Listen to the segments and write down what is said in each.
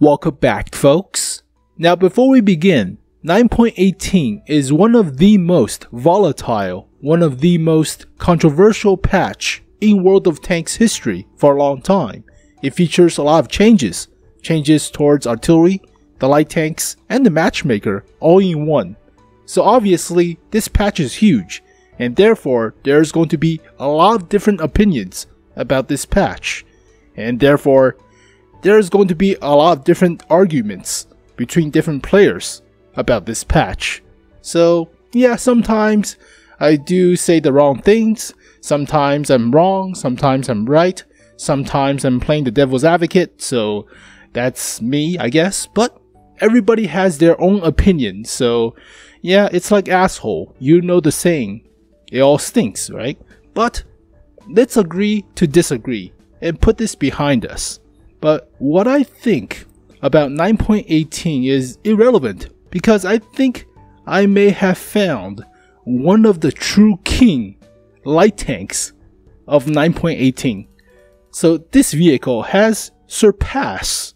Welcome back, folks. Now before we begin, 9.18 is one of the most volatile, one of the most controversial patch in World of Tanks history for a long time. It features a lot of changes towards artillery, the light tanks, and the matchmaker all in one. So obviously this patch is huge, and therefore there's going to be a lot of different opinions about this patch, and therefore there's going to be a lot of different arguments between different players about this patch. So yeah, sometimes I do say the wrong things, sometimes I'm wrong, sometimes I'm right, sometimes I'm playing the devil's advocate, so that's me, I guess. But everybody has their own opinion, so yeah, it's like asshole. You know the saying, it all stinks, right? But let's agree to disagree and put this behind us. But what I think about 9.18 is irrelevant, because I think I may have found one of the true king light tanks of 9.18. So this vehicle has surpassed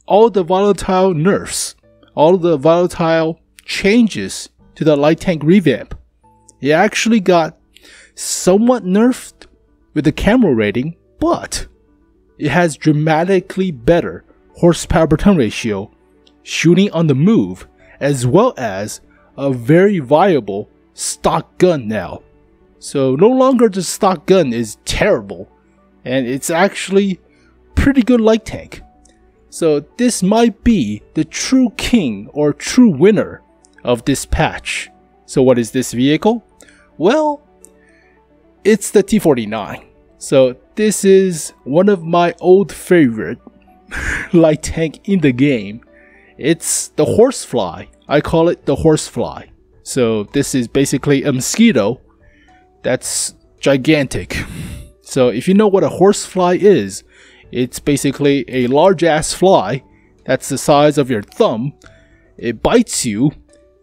all the volatile nerfs, all the volatile changes to the light tank revamp. It actually got somewhat nerfed with the camo rating, but it has dramatically better horsepower per ton ratio, shooting on the move, as well as a very viable stock gun now. So no longer the stock gun is terrible, and it's actually pretty good light tank. So this might be the true king or true winner of this patch. So what is this vehicle? Well, it's the T49. So this is one of my old favorite light tank in the game. It's the Horsefly. I call it the Horsefly. So this is basically a mosquito that's gigantic. So if you know what a horsefly is, it's basically a large ass fly that's the size of your thumb. It bites you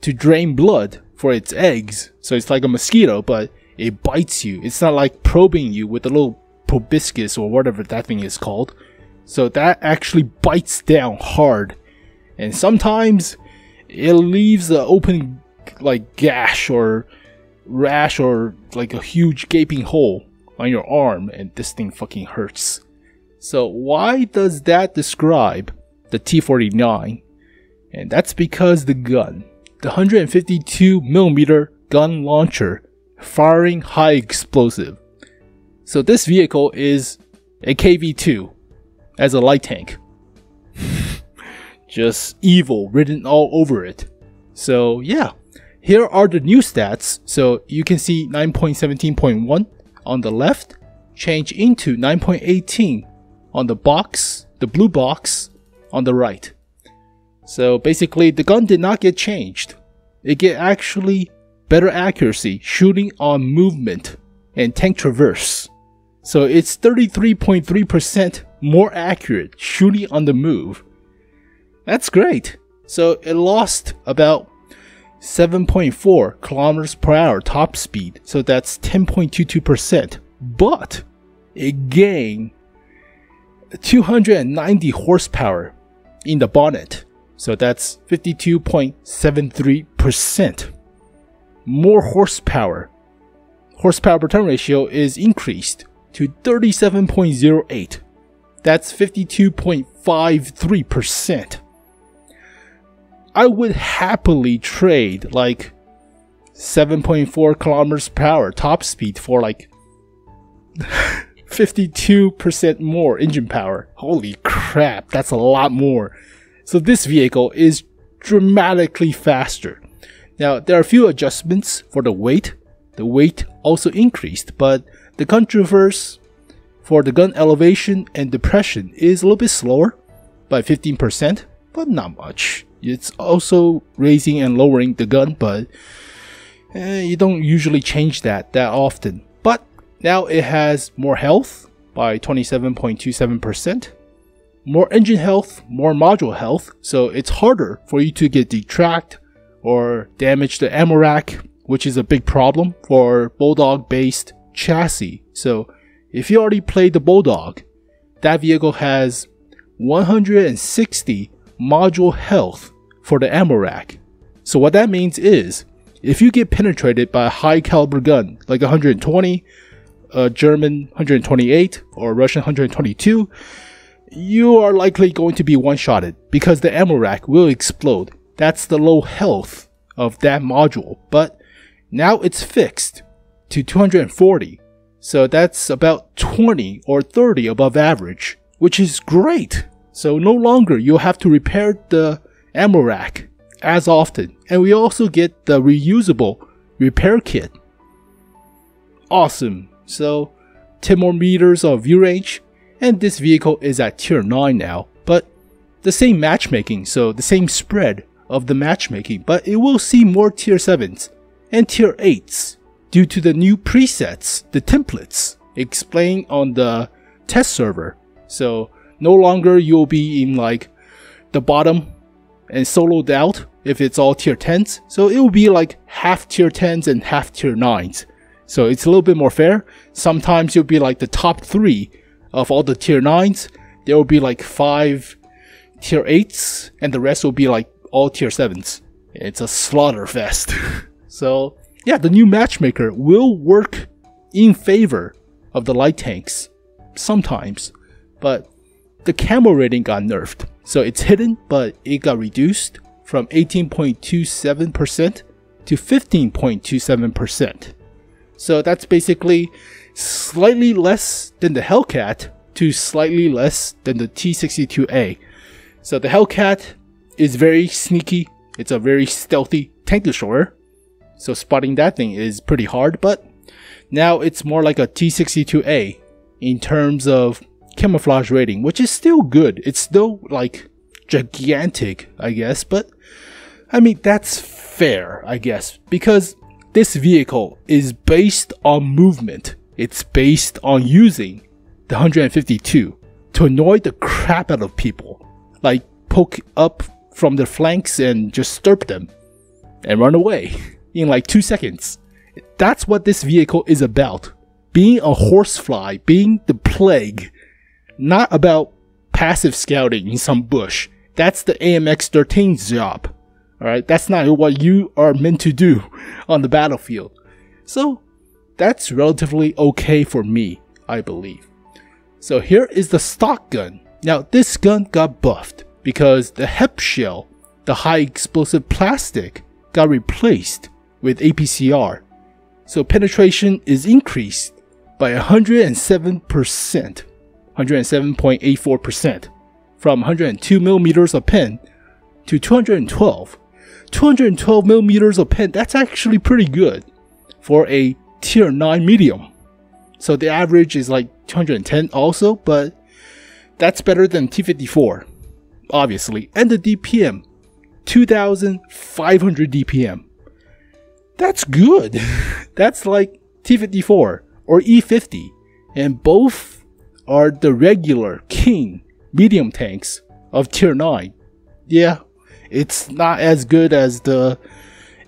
to drain blood for its eggs. So it's like a mosquito, but it bites you. It's not like probing you with a little proboscis or whatever that thing is called. So that actually bites down hard, and sometimes it leaves an open like gash or rash or like a huge gaping hole on your arm, and this thing fucking hurts. So why does that describe the T49? And that's because the gun, the 152mm gun launcher, firing high explosive. So this vehicle is a KV2 as a light tank. Just evil written all over it. So yeah, here are the new stats. So you can see 9.17.1 on the left change into 9.18 on the box, the blue box on the right. So basically the gun did not get changed. It get actually better accuracy shooting on movement and tank traverse. So it's 33.3% more accurate shooting on the move. That's great. So it lost about 7.4 kilometers per hour top speed. So that's 10.22%. But it gained 290 horsepower in the bonnet. So that's 52.73%. More horsepower. Horsepower per ton ratio is increased to 37.08. That's 52.53%. I would happily trade like 7.4 kilometers per hour top speed for like 52% more engine power. Holy crap, that's a lot more. So this vehicle is dramatically faster. Now there are a few adjustments for the weight. The weight also increased, but the gun traverse for the gun elevation and depression is a little bit slower by 15%, but not much. It's also raising and lowering the gun, but you don't usually change that often. But now it has more health by 27.27%, more engine health, more module health, so it's harder for you to get detract or damage the ammo rack, which is a big problem for Bulldog based chassis. So if you already played the Bulldog, that vehicle has 160 module health for the ammo rack. So what that means is, if you get penetrated by a high caliber gun like 120, a German 128, or a Russian 122, you are likely going to be one-shotted because the ammo rack will explode. That's the low health of that module, but now it's fixed to 240. So that's about 20 or 30 above average, which is great. So no longer you'll have to repair the ammo rack as often. And we also get the reusable repair kit. Awesome. So 10 more meters of view range, and this vehicle is at tier 9 now, but the same matchmaking, so the same spread of the matchmaking, but it will see more tier 7s and tier 8s due to the new presets, the templates explained on the test server. So no longer you'll be in like the bottom and soloed out if it's all tier 10s, so it will be like half tier 10s and half tier 9s. So it's a little bit more fair. Sometimes you'll be like the top 3 of all the tier 9s. There will be like 5 tier 8s, and the rest will be like all tier 7s. It's a slaughter fest. So yeah, the new matchmaker will work in favor of the light tanks sometimes, but the camo rating got nerfed. So it's hidden, but it got reduced from 18.27% to 15.27%. So that's basically slightly less than the Hellcat to slightly less than the T62A. So the Hellcat is very sneaky. It's a very stealthy tank destroyer. So spotting that thing is pretty hard, but now it's more like a T62A in terms of camouflage rating, which is still good. It's still like gigantic, I guess, but I mean, that's fair, I guess, because this vehicle is based on movement. It's based on using the 152 to annoy the crap out of people, like poke up from their flanks and just stirp them and run away in like 2 seconds. That's what this vehicle is about. Being a horsefly, being the plague, not about passive scouting in some bush. That's the AMX-13's job. Alright, that's not what you are meant to do on the battlefield. So that's relatively okay for me, I believe. So here is the stock gun. Now this gun got buffed because the HEP shell, the high explosive plastic, got replaced with APCR. So penetration is increased by 107%, 107.84%, from 102 millimeters of pen to 212. 212 millimeters of pen, that's actually pretty good for a tier 9 medium. So the average is like 210 also, but that's better than T54, obviously. And the DPM, 2,500 DPM. That's good. That's like T54 or E50, and both are the regular king medium tanks of tier 9. Yeah, it's not as good as the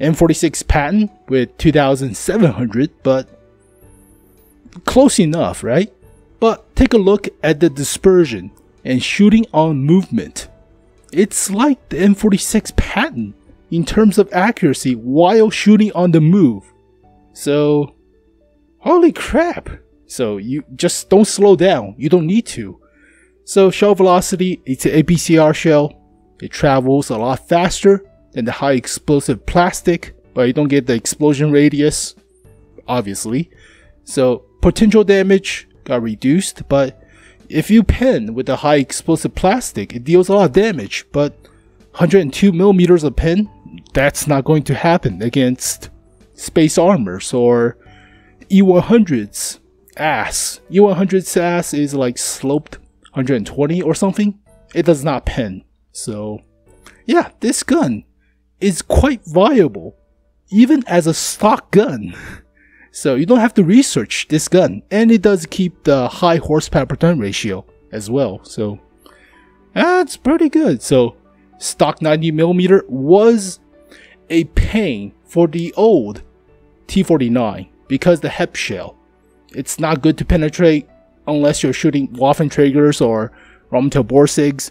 M46 Patton with 2,700, but close enough, right? But take a look at the dispersion and shooting on movement. It's like the M46 Patton in terms of accuracy while shooting on the move. So, holy crap. So you just don't slow down. You don't need to. So shell velocity, it's an APCR shell. It travels a lot faster than the high explosive plastic, but you don't get the explosion radius, obviously. So potential damage got reduced, but if you pen with the high explosive plastic, it deals a lot of damage, but 102 millimeters of pen, that's not going to happen against space armors or E100's ass. E100's ass is like sloped 120 or something. It does not pen. So yeah, this gun is quite viable even as a stock gun. So you don't have to research this gun, and it does keep the high horsepower per turn ratio as well. So that's pretty good. So stock 90mm was a pain for the old T49 because the HEP shell, it's not good to penetrate unless you're shooting Waffen Traegers or Romtel Borsigs.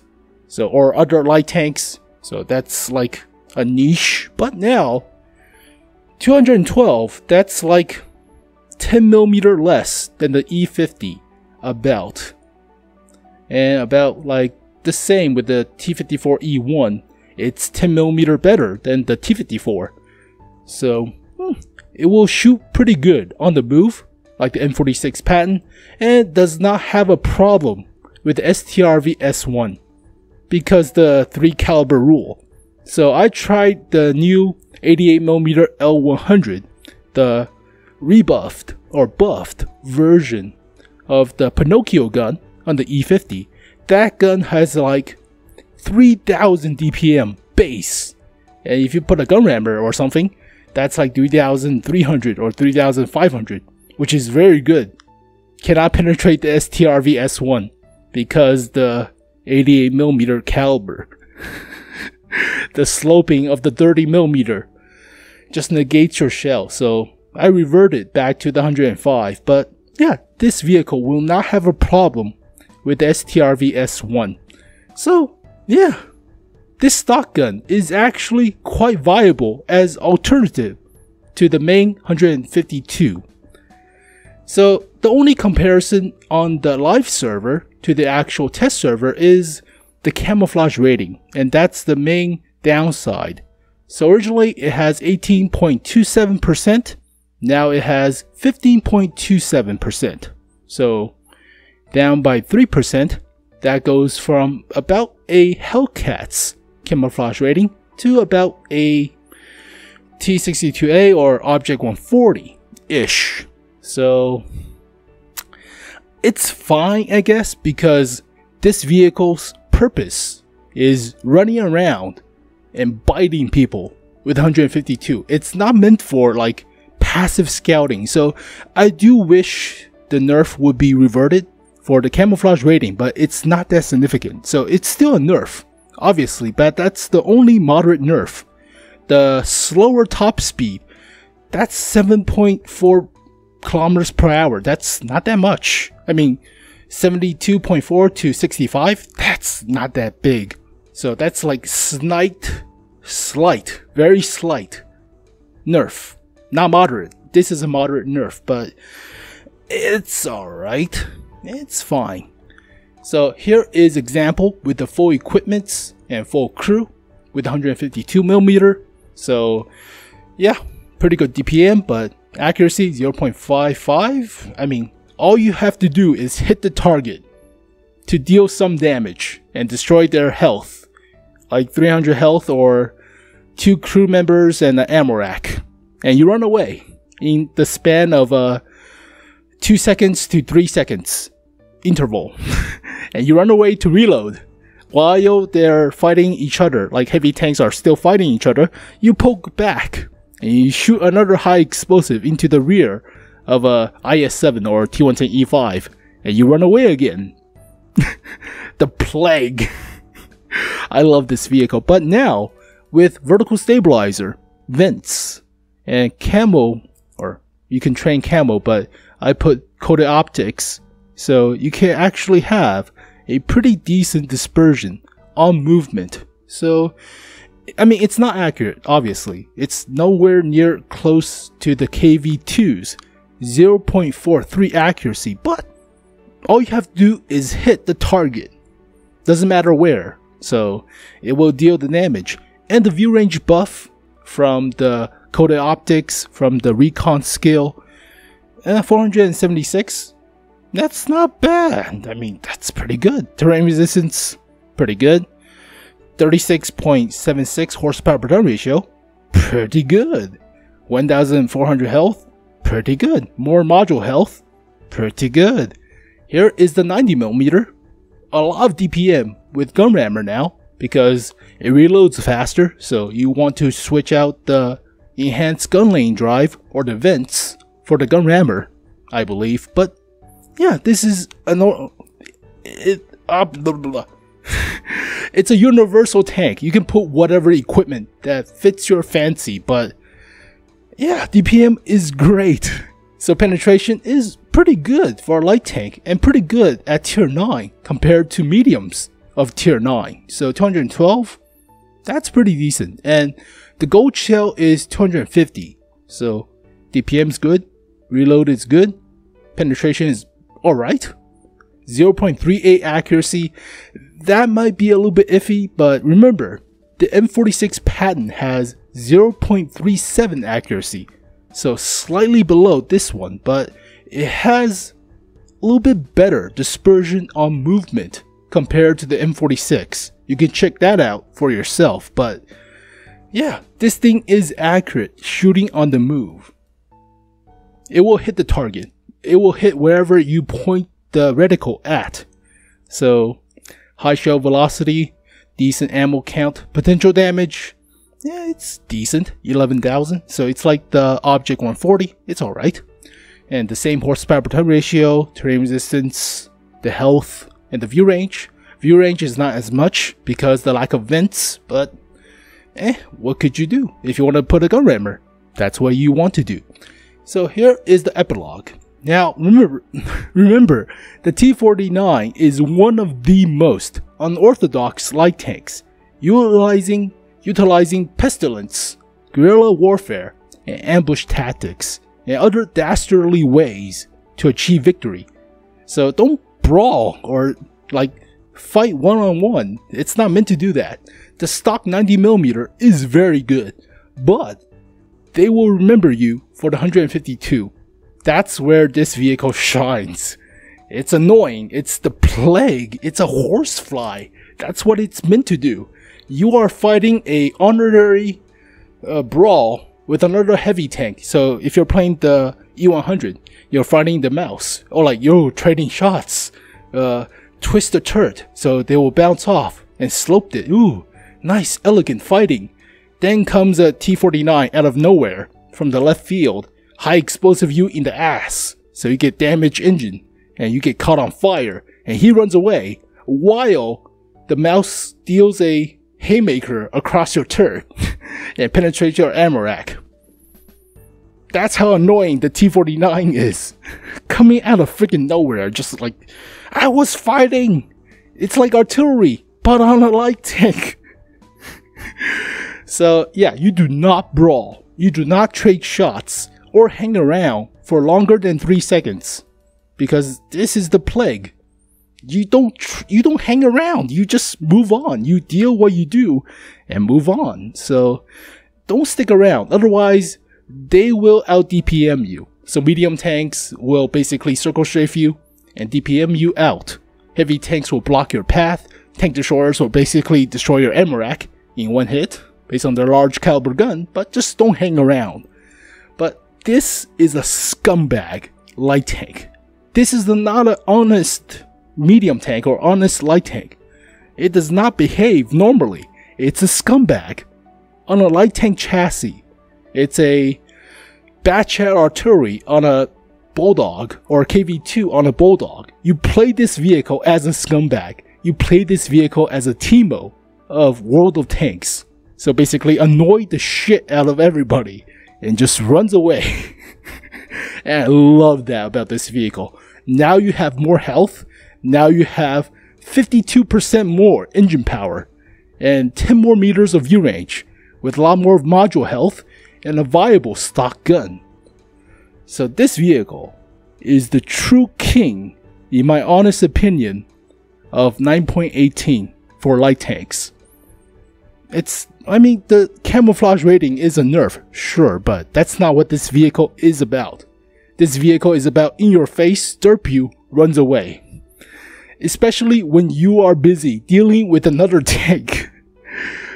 So, or other light tanks. So that's like a niche. But now 212, that's like 10mm less than the E50 about. And about like the same with the T54E1. It's 10mm better than the T54. So it will shoot pretty good on the move, like the M46 patent, and does not have a problem with the STRV S1 because the 3 caliber rule. So I tried the new 88mm L100, the rebuffed or buffed version of the Pinocchio gun on the E50. That gun has like 3000 DPM base, and if you put a gun rammer or something, that's like 3300 or 3500, which is very good. Cannot penetrate the STRV S1 because the 88mm caliber. The sloping of the 30mm just negates your shell, so I reverted back to the 105. But yeah, this vehicle will not have a problem with the STRV S1. So yeah, this stock gun is actually quite viable as alternative to the main 152. So the only comparison on the live server to the actual test server is the camouflage rating, and that's the main downside. So originally it has 18.27%, now it has 15.27%. So down by 3%. That goes from about a Hellcat's camouflage rating to about a T62A or Object 140-ish. So it's fine, I guess, because this vehicle's purpose is running around and biting people with 152. It's not meant for like passive scouting. So I do wish the nerf would be reverted for the camouflage rating, but it's not that significant. So it's still a nerf, obviously, but that's the only moderate nerf. The slower top speed, that's 7.4 kilometers per hour. That's not that much. I mean, 72.4 to 65, that's not that big. So that's like slight, very slight nerf. Not moderate. This is a moderate nerf, but it's alright. It's fine. So here is example with the full equipments and full crew with 152mm. So yeah, pretty good DPM, but accuracy 0.55. I mean, all you have to do is hit the target to deal some damage and destroy their health, like 300 health or 2 crew members and an ammo rack, and you run away in the span of 2 seconds to 3 seconds interval. And you run away to reload while they're fighting each other, like heavy tanks are still fighting each other. You poke back and you shoot another high explosive into the rear of a IS-7 or T-110E5, and you run away again. The plague. I love this vehicle, but now with vertical stabilizer, vents, and camo, or you can train camo, but I put coated optics, so you can actually have a pretty decent dispersion on movement. So, I mean, it's not accurate, obviously. It's nowhere near close to the KV2's 0.43 accuracy, but all you have to do is hit the target. Doesn't matter where, so it will deal the damage. And the view range buff from the coated optics, from the recon skill, 476. That's not bad. I mean, that's pretty good. Terrain resistance, pretty good. 36.76 horsepower per ton ratio, pretty good. 1,400 health, pretty good. More module health, pretty good. Here is the 90mm. A lot of DPM with gun rammer now because it reloads faster. So you want to switch out the enhanced gun lane drive or the vents for the gun rammer, I believe. But yeah, this is it's a universal tank. You can put whatever equipment that fits your fancy, but yeah, DPM is great. So penetration is pretty good for a light tank and pretty good at tier 9 compared to mediums. of tier 9. So 212, that's pretty decent. And the gold shell is 250. So DPM's good, reload is good, penetration is alright. 0.38 accuracy, that might be a little bit iffy, but remember, the M46 patent has 0.37 accuracy. So slightly below this one, but it has a little bit better dispersion on movement compared to the M46. You can check that out for yourself, but yeah, this thing is accurate shooting on the move. It will hit the target. It will hit wherever you point the reticle at. So high shell velocity, decent ammo count, potential damage, yeah, it's decent, 11,000. So it's like the Object 140, it's alright. And the same horsepower per ton ratio, terrain resistance, the health, and the view range. View range is not as much because the lack of vents, but what could you do? If you want to put a gun rammer, that's what you want to do. So here is the epilogue. Now remember, the T-49 is one of the most unorthodox light tanks, utilizing pestilence, guerrilla warfare, and ambush tactics, and other dastardly ways to achieve victory. So don't brawl or like fight one-on-one. It's not meant to do that. The stock 90mm is very good, but they will remember you for the 152. That's where this vehicle shines. It's annoying, it's the plague, it's a horsefly. That's what it's meant to do. You are fighting a honorary brawl with another heavy tank. So if you're playing the E100, you're fighting the mouse. Or like you're trading shots. Twist the turret so they will bounce off and slope it. Ooh, nice, elegant fighting. Then comes a T-49 out of nowhere from the left field. High explosive you in the ass. So you get damaged engine and you get caught on fire. And he runs away while the mouse deals a haymaker across your turret and penetrates your ammo rack. That's how annoying the T-49 is. Coming out of freaking nowhere, just like, I was fighting! It's like artillery, but on a light tank. So yeah, you do not brawl. You do not trade shots or hang around for longer than 3 seconds. Because this is the plague. You don't hang around, you just move on. You deal what you do and move on. So don't stick around, otherwise they will out DPM you. So medium tanks will basically circle strafe you and DPM you out. Heavy tanks will block your path. Tank destroyers will basically destroy your ammo rack in one hit based on their large caliber gun, but just don't hang around. But this is a scumbag light tank. This is not an honest medium tank or honest light tank. It does not behave normally. It's a scumbag on a light tank chassis. It's a batchat artillery on a bulldog or a KV2 on a bulldog. You play this vehicle as a scumbag. You play this vehicle as a Teemo of World of Tanks. So basically annoy the shit out of everybody and just runs away. And I love that about this vehicle. Now you have more health. Now you have 52% more engine power and 10 more meters of view range with a lot more module health and a viable stock gun. So this vehicle is the true king, in my honest opinion, of 9.18 for light tanks. The camouflage rating is a nerf, sure, but that's not what this vehicle is about. This vehicle is about in your face, derp you, runs away. Especially when you are busy dealing with another tank.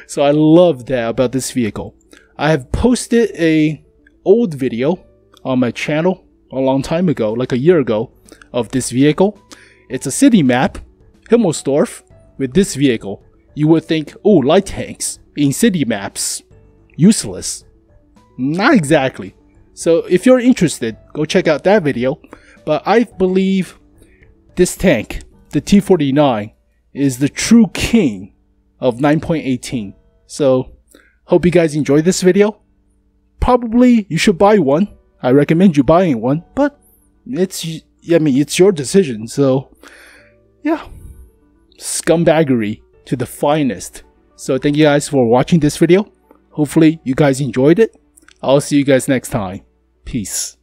So I love that about this vehicle. I have posted a old video on my channel a long time ago, like a year ago, of this vehicle. It's a city map, Himmelsdorf, with this vehicle. You would think, oh, light tanks in city maps, useless. Not exactly. So if you're interested, go check out that video. But I believe this tank, the T-49, is the true king of 9.18. So hope you guys enjoyed this video. Probably you should buy one. I recommend you buying one, but it's your decision. So yeah, scumbaggery to the finest. So thank you guys for watching this video. Hopefully you guys enjoyed it. I'll see you guys next time. Peace.